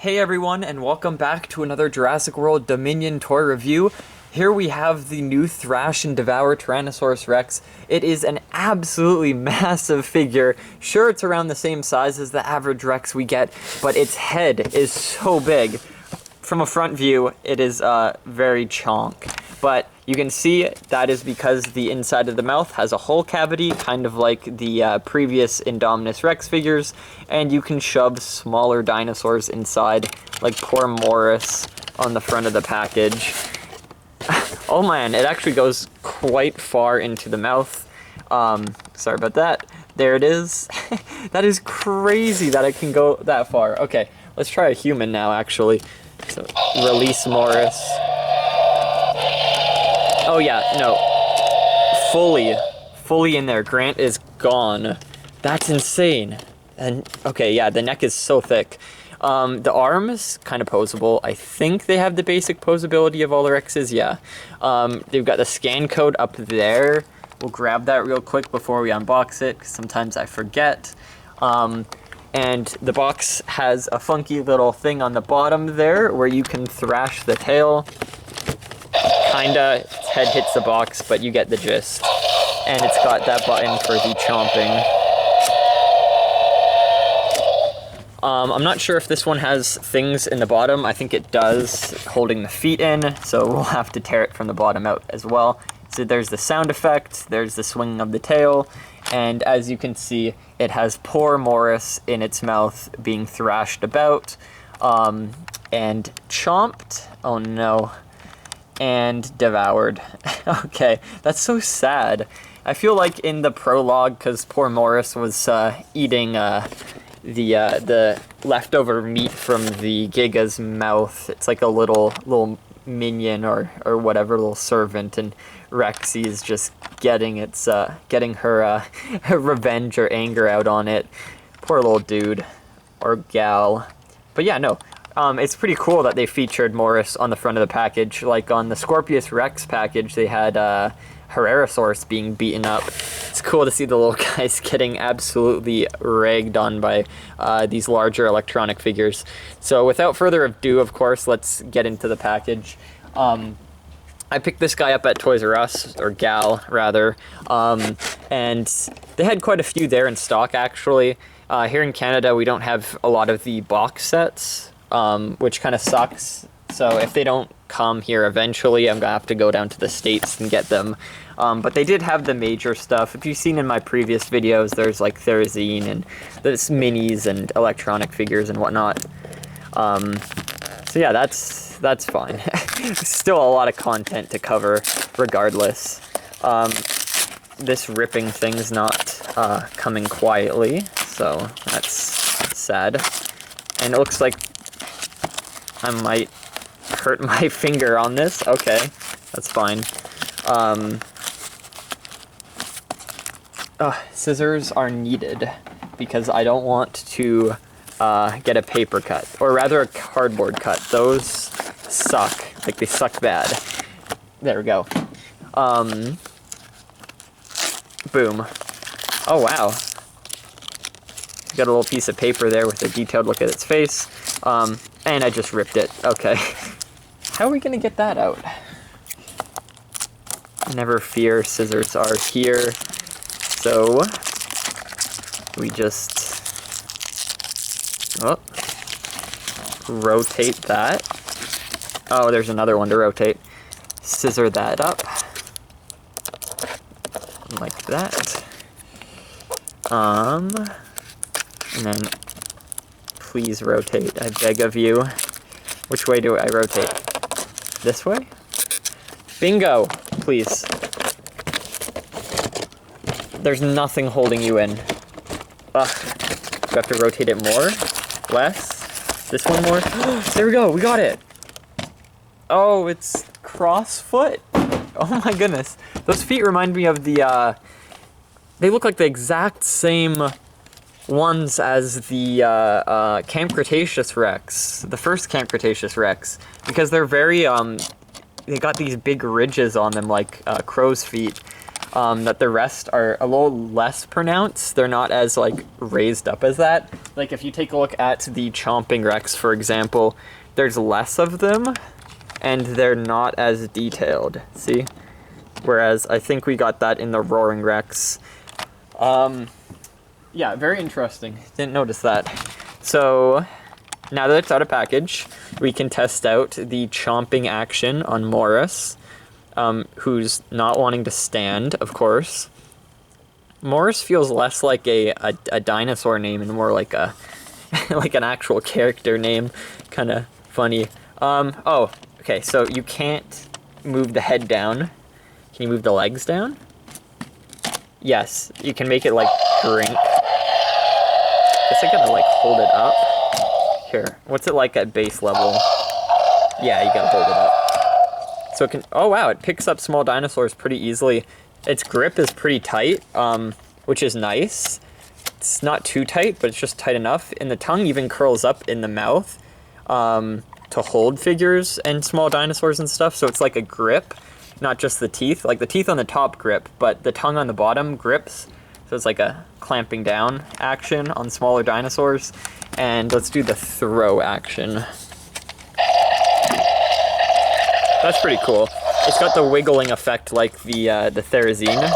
Hey everyone, and welcome back to another Jurassic World Dominion toy review. Here we have the new Thrash and Devour Tyrannosaurus Rex. It is an absolutely massive figure. Sure, it's around the same size as the average Rex we get, but its head is so big. From a front view, it is very chonk. But you can see that is because the inside of the mouth has a hole cavity, kind of like the previous Indominus Rex figures, and you can shove smaller dinosaurs inside, like poor Morris on the front of the package. Oh man, it actually goes quite far into the mouth. Sorry about that. There it is. That is crazy that it can go that far. Okay, let's try a human now, actually. So, release Morris. Oh yeah, no. Fully in there. Grant is gone. That's insane. And, okay, yeah, the neck is so thick. The arms, kind of posable. I think they have the basic posability of all the Rexes, yeah. They've got the scan code up there. We'll grab that real quick before we unbox it, because sometimes I forget. And the box has a funky little thing on the bottom there, where you can thrash the tail. Kinda, its head hits the box, but you get the gist. And it's got that button for the chomping. I'm not sure if this one has things in the bottom. I think it does, holding the feet in, so we'll have to tear it from the bottom out as well. So there's the sound effect, there's the swinging of the tail, and as you can see, it has poor Morris in its mouth being thrashed about, and chomped. Oh no. And devoured. Okay, that's so sad. I feel like in the prologue, because poor Morris was eating the leftover meat from the Giga's mouth. It's like a little minion or whatever, little servant, and Rexy is just getting her revenge or anger out on it. Poor little dude or gal. But yeah, no. It's pretty cool that they featured Morris on the front of the package. Like on the Scorpius Rex package, they had Herrerasaurus being beaten up. It's cool to see the little guys getting absolutely ragged on by these larger electronic figures. So without further ado, of course, let's get into the package. I picked this guy up at Toys R Us, or gal, rather, and they had quite a few there in stock, actually. Here in Canada, we don't have a lot of the box sets, which kind of sucks. So if they don't come here eventually, I'm gonna have to go down to the States and get them. But they did have the major stuff. If you've seen in my previous videos, there's like Therizine and there's minis and electronic figures and whatnot. So yeah, that's fine. Still a lot of content to cover regardless. This ripping thing's not coming quietly, so that's sad. And it looks like I might hurt my finger on this. Okay, that's fine. Scissors are needed because I don't want to get a paper cut, or rather a cardboard cut. Those suck. Like, they suck bad. There we go. Boom. Oh wow. Got a little piece of paper there with a detailed look at its face. And I just ripped it. Okay. How are we gonna get that out? Never fear, scissors are here. So we just rotate that. Oh, there's another one to rotate. Scissor that up. Like that. And then please rotate, I beg of you. Which way do I rotate? This way? Bingo! Please. There's nothing holding you in. Ugh. Do I have to rotate it more? Less? This one more? There we go, we got it! Oh, it's crossfoot? Oh my goodness. Those feet remind me of the, they look like the exact same ones as the Camp Cretaceous Rex, the first Camp Cretaceous Rex, because they're very, they got these big ridges on them like crow's feet. that the rest are a little less pronounced. They're not as like raised up as that. Like if you take a look at the Chomping Rex, for example, there's less of them and they're not as detailed, see? Whereas I think we got that in the Roaring Rex. Yeah, very interesting. Didn't notice that. So now that it's out of package, we can test out the chomping action on Morris, who's not wanting to stand, of course. Morris feels less like a dinosaur name and more like a like an actual character name. Kind of funny. Oh, okay, so you can't move the head down. Can you move the legs down? Yes, you can make it like drink. Guess I gotta like hold it up. Here, what's it like at base level? Yeah, you gotta hold it up. So it can, oh wow, it picks up small dinosaurs pretty easily. Its grip is pretty tight, which is nice. It's not too tight, but it's just tight enough. And the tongue even curls up in the mouth to hold figures and small dinosaurs and stuff. So it's like a grip, not just the teeth. Like the teeth on the top grip, but the tongue on the bottom grips. So it's like a clamping down action on smaller dinosaurs. And let's do the throw action. That's pretty cool. It's got the wiggling effect like the Therizine.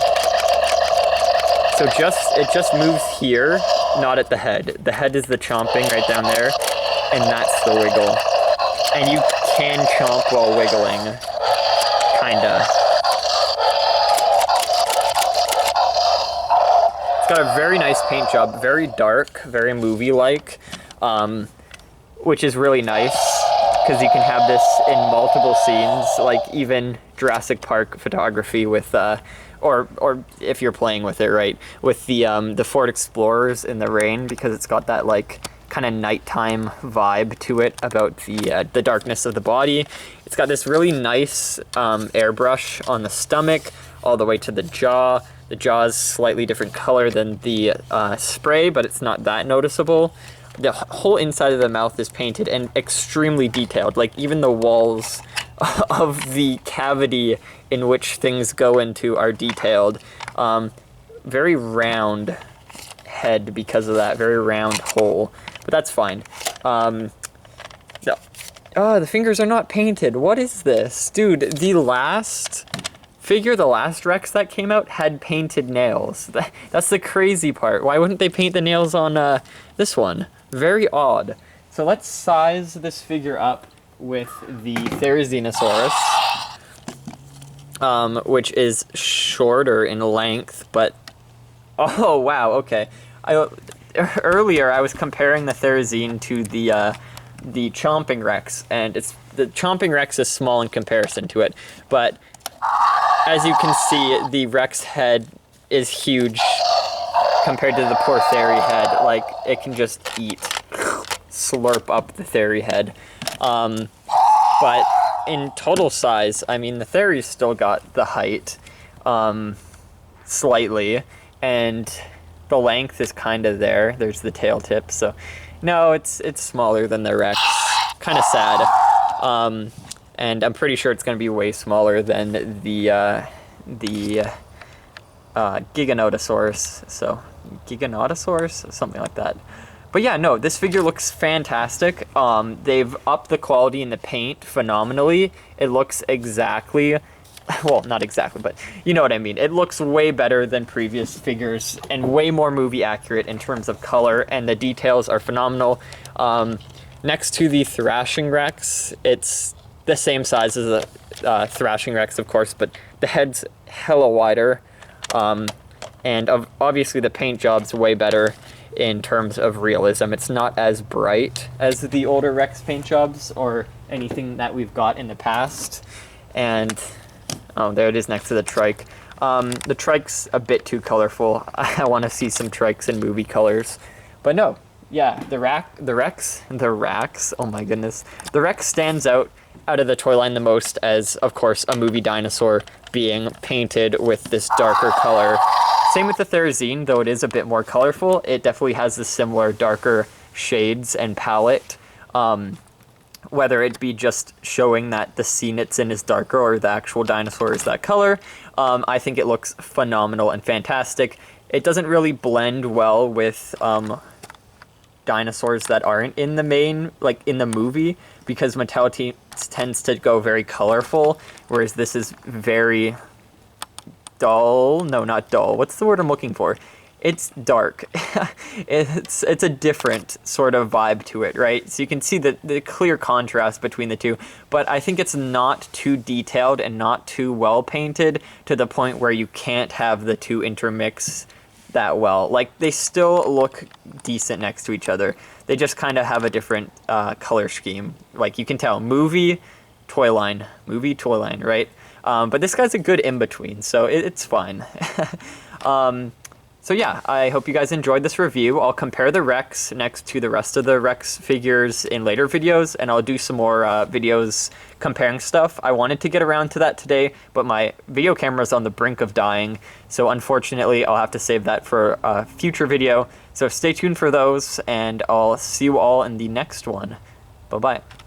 So it just moves here, not at the head. The head is the chomping right down there, and that's the wiggle. And you can chomp while wiggling, kinda. It's got a very nice paint job, very dark, very movie-like, which is really nice, because you can have this in multiple scenes, like even Jurassic Park photography with, or if you're playing with it, right, with the Ford Explorers in the rain, because it's got that like kind of nighttime vibe to it about the darkness of the body. It's got this really nice airbrush on the stomach all the way to the jaw. The jaw is slightly different color than the spray, but it's not that noticeable. The whole inside of the mouth is painted and extremely detailed. Like even the walls of the cavity in which things go into are detailed. Very round head because of that, very round hole, but that's fine. No. Oh, the fingers are not painted. What is this? Dude, the last Rex that came out had painted nails. That's the crazy part. Why wouldn't they paint the nails on this one? Very odd. So let's size this figure up with the Therizinosaurus, which is shorter in length, but oh wow, okay. Earlier I was comparing the Therizine to the Chomping Rex, and the Chomping Rex is small in comparison to it, but as you can see, the Rex head is huge compared to the poor Theri head. Like, it can just slurp up the Theri head. But in total size, I mean, the Theri's still got the height, slightly, and the length is kind of there. There's the tail tip, so no, it's smaller than the Rex. Kind of sad. And I'm pretty sure it's going to be way smaller than the giganotosaurus. So giganotosaurus, something like that. But yeah, no, this figure looks fantastic. They've upped the quality in the paint phenomenally. It looks exactly, well, not exactly, but you know what I mean. It looks way better than previous figures and way more movie accurate in terms of color, and the details are phenomenal. Next to the Thrashing Rex, it's the same size as the Thrashing Rex, of course, but the head's hella wider. And obviously the paint job's way better in terms of realism. It's not as bright as the older Rex paint jobs or anything that we've got in the past. And, oh, there it is next to the trike. The trike's a bit too colorful. I want to see some trikes in movie colors. But no, yeah, the Rex, oh my goodness. The Rex stands out of the toy line the most as, of course, a movie dinosaur being painted with this darker color. Same with the Therizine, though it is a bit more colorful. It definitely has the similar darker shades and palette. whether it be just showing that the scene it's in is darker or the actual dinosaur is that color. I think it looks phenomenal and fantastic. It doesn't really blend well with dinosaurs that aren't in the main, like in the movie, because Mattel tends to go very colorful, whereas this is very dull. No, not dull. What's the word I'm looking for? It's dark. it's a different sort of vibe to it, right? So you can see the clear contrast between the two, but I think it's not too detailed and not too well painted to the point where you can't have the two intermix that well. Like, they still look decent next to each other. They just kind of have a different color scheme. Like, you can tell, movie, toy line, right? But this guy's a good in-between, so it's fine. So yeah, I hope you guys enjoyed this review. I'll compare the Rex next to the rest of the Rex figures in later videos, and I'll do some more videos comparing stuff. I wanted to get around to that today, but my video camera's on the brink of dying, so unfortunately I'll have to save that for a future video. So stay tuned for those, and I'll see you all in the next one. Bye-bye.